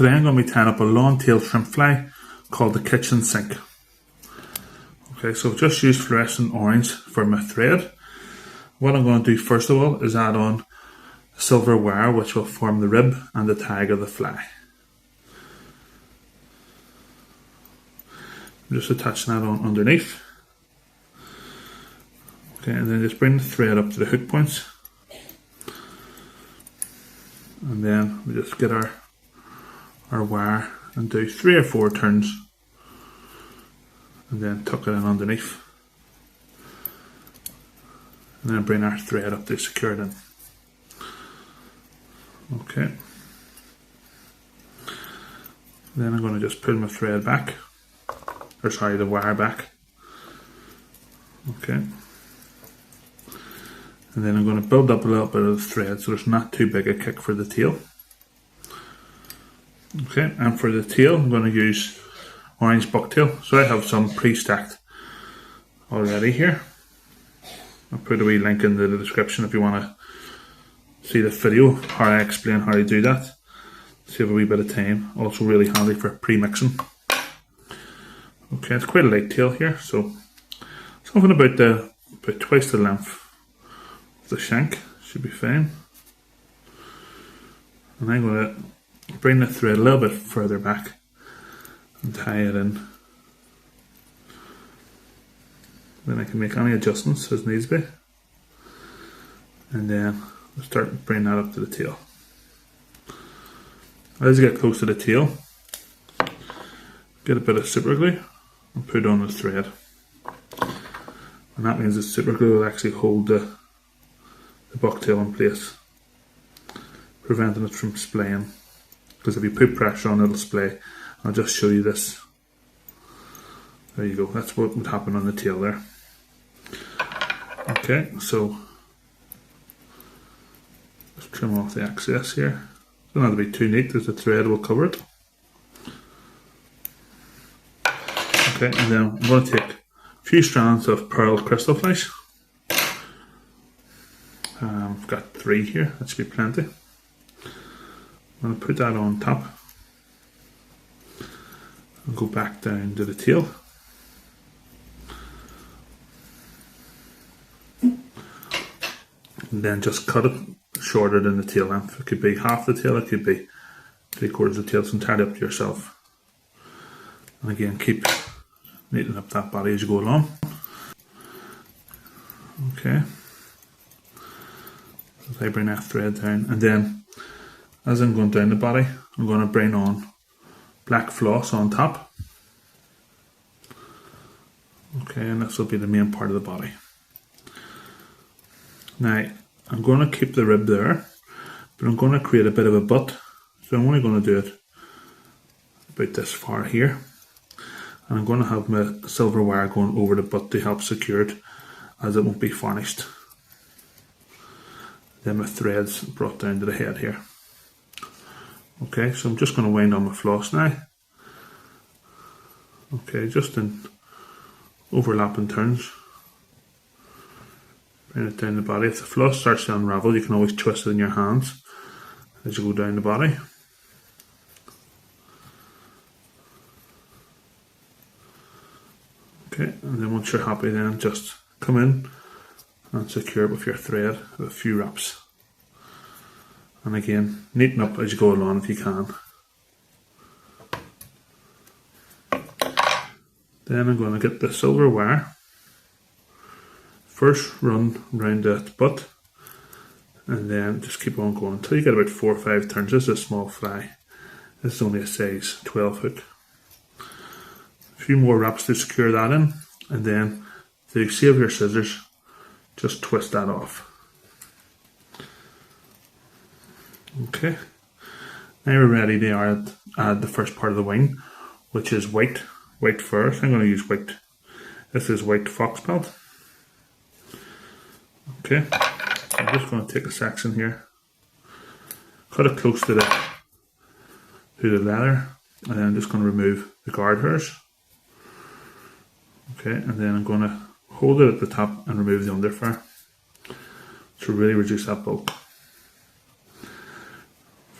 Today I'm going to be tying up a long-tailed shrimp fly called the kitchen sink. Okay, so I've just used fluorescent orange for my thread. What I'm going to do first of all is add on silver wire, which will form the rib and the tag of the fly. I'm just attaching that on underneath. Okay, and then just bring the thread up to the hook points. And then we just get our wire and do 3 or 4 turns. And then tuck it in underneath. And then bring our thread up to secure it in. Okay. Then I'm going to just pull my thread back. Or sorry, the wire back. Okay. And then I'm going to build up a little bit of the thread so there's not too big a kick for the tail. Okay, and for the tail I'm going to use orange bucktail. So I have some pre-stacked already here. I'll put a wee link in the description if you want to see the video how I explain how to do that. Save a wee bit of time. Also really handy for pre-mixing. Okay, it's quite a light tail here, so something about twice the length of the shank should be fine. And I'm going to bring the thread a little bit further back and tie it in. Then I can make any adjustments as needs be. And then I'll start bringing that up to the tail. As you get close to the tail, get a bit of super glue and put on the thread. And that means the super glue will actually hold the bucktail in place, preventing it from splaying. Because if you put pressure on, it'll splay. I'll just show you this. There you go, that's what would happen on the tail there. Okay, so just trim off the excess here. Don't have to be too neat as the thread will cover it. Okay, and then I'm going to take a few strands of pearl crystal flash. I've got 3 here, that should be plenty. I'm going to put that on top and go back down to the tail. And then just cut it shorter than the tail length. It could be half the tail, it could be 3/4 of the tail, it's entirely up to yourself. And again, keep neatening up that body as you go along. Okay. As I bring that thread down, and then as I'm going down the body, I'm going to bring on black floss on top. Okay, and this will be the main part of the body. Now, I'm going to keep the rib there, but I'm going to create a bit of a butt. So I'm only going to do it about this far here. And I'm going to have my silver wire going over the butt to help secure it, as it won't be varnished. Then my thread's brought down to the head here. Okay, so I'm just going to wind on my floss now. Okay, just in overlapping turns. Bring it down the body. If the floss starts to unravel, you can always twist it in your hands as you go down the body. Okay, and then once you're happy, then just come in and secure it with your thread with a few wraps. And again, neaten up as you go along if you can. Then I'm going to get the silver wire. First run round that butt, and then just keep on going until you get about 4 or 5 turns. This is a small fly. This is only a size 12 hook. A few more wraps to secure that in, and then to save your scissors, just twist that off. Okay, now we're ready to add the first part of the wing, which is white fur. So I'm going to use white. This is white fox pelt. Okay, I'm just going to take a section here, cut it close to the leather, and then I'm just going to remove the guard hairs. Okay, and then I'm going to hold it at the top and remove the underfur to really reduce that bulk.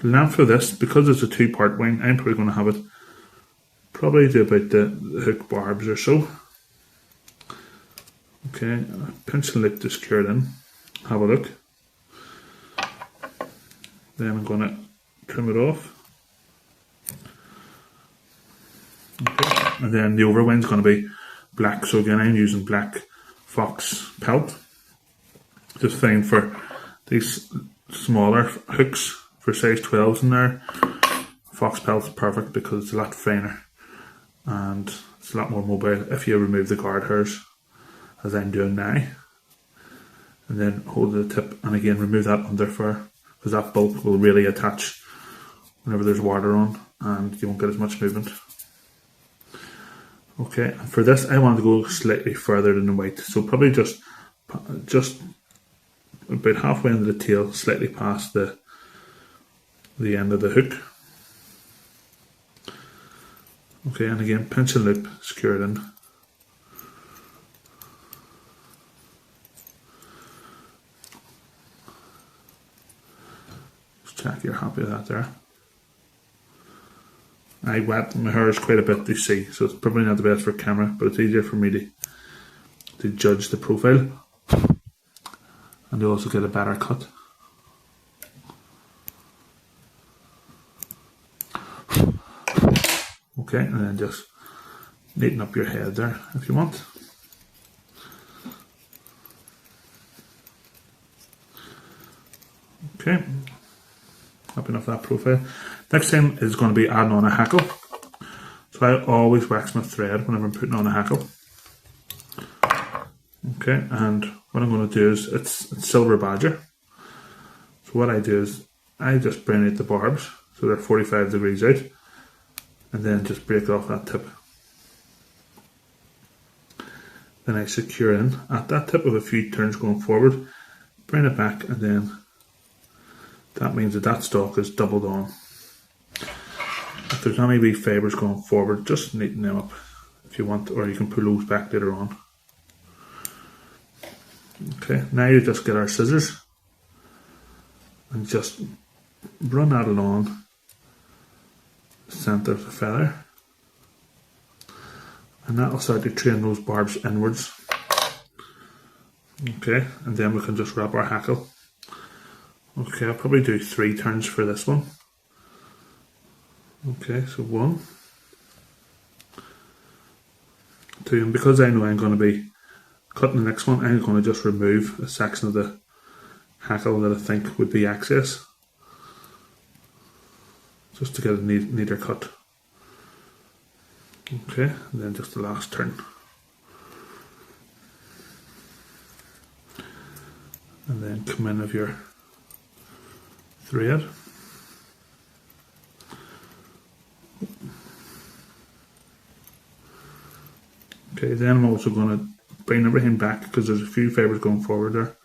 The length of this, because it's a 2-part wing, I'm probably going to have it probably to about the hook barbs or so. Okay, pinch and loop to secure it in. Have a look. Then I'm going to trim it off. Okay. And then the overwing is going to be black. So again, I'm using black fox pelt. Just fine for these smaller hooks for size 12s in there. Fox pelt is perfect because it's a lot finer and it's a lot more mobile if you remove the guard hairs, as I'm doing now. And then hold the tip and again remove that under fur, because that bulk will really attach whenever there's water on and you won't get as much movement. Okay, and for this I want to go slightly further than the white, so probably just about halfway into the tail, slightly past the end of the hook. Okay, and again pinch and loop, secure it in. Just check you're happy with that there. I wet my hair is quite a bit to see, so it's probably not the best for camera, but it's easier for me to judge the profile and to also get a better cut. Okay, and then just neaten up your head there if you want. Okay, happy enough with that profile. Next thing is going to be adding on a hackle. So I always wax my thread whenever I'm putting on a hackle. Okay, and what I'm going to do is, it's silver badger. So what I do is, I just bring out the barbs, so they're 45 degrees out, and then just break off that tip. Then I secure in at that tip with a few turns going forward, bring it back, and then that means that stalk is doubled on. If there's any wee fibres going forward, just neaten them up if you want, or you can pull those back later on. Okay, now you just get our scissors and just run that along the centre of the feather, and that will start to train those barbs inwards. Okay, and then we can just wrap our hackle. Okay, I'll probably do 3 turns for this one. Okay, so 1, 2, and because I know I'm going to be cutting the next one, I'm going to just remove a section of the hackle that I think would be excess, just to get a neater cut. Okay, and then just the last turn. And then come in with your thread. Okay, then I'm also going to bring everything back because there's a few fibres going forward there.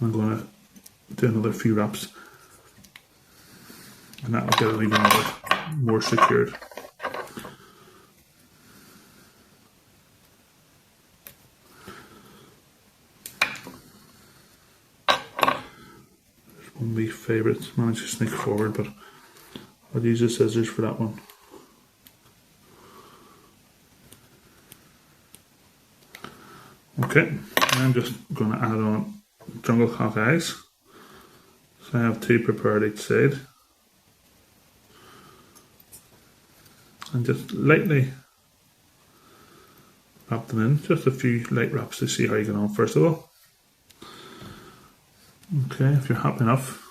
I'm going to do another few wraps, and that will get it even more secured. There's one of my favourites, managed to sneak forward, but I'll use the scissors for that one. Okay, I'm just going to add on jungle cock eyes. So I have 2 prepared each side. And just lightly wrap them in, just a few light wraps to see how you get on first of all. Okay, if you're happy enough.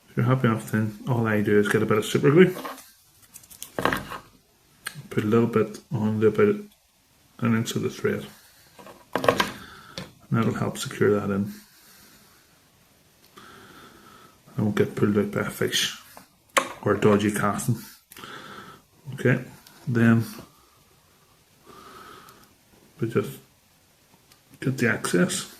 If you're happy enough, then all I do is get a bit of super glue, put a little bit on about an inch of the thread, and that'll help secure that in. I won't get pulled out by a fish or a dodgy casting. Okay, then we just get the excess.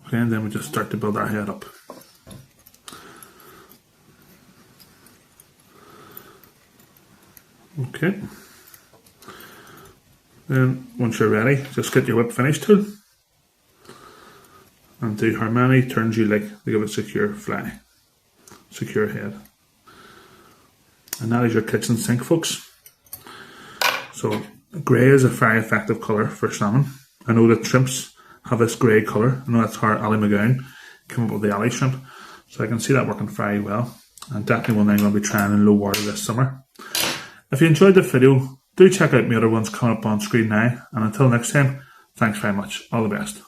Okay, and then we just start to build our head up. Okay. Then once you're ready, just get your whip finish tool and do how many turns you like to give it secure fly, secure head. And that is your kitchen sink, folks. So grey is a very effective colour for salmon. I know that shrimps have this grey colour. I know that's how Ali McGowan came up with the Ali shrimp. So I can see that working very well. And definitely one thing I'm going to be trying in low water this summer. If you enjoyed the video, do check out my other ones coming up on screen now. And until next time, thanks very much. All the best.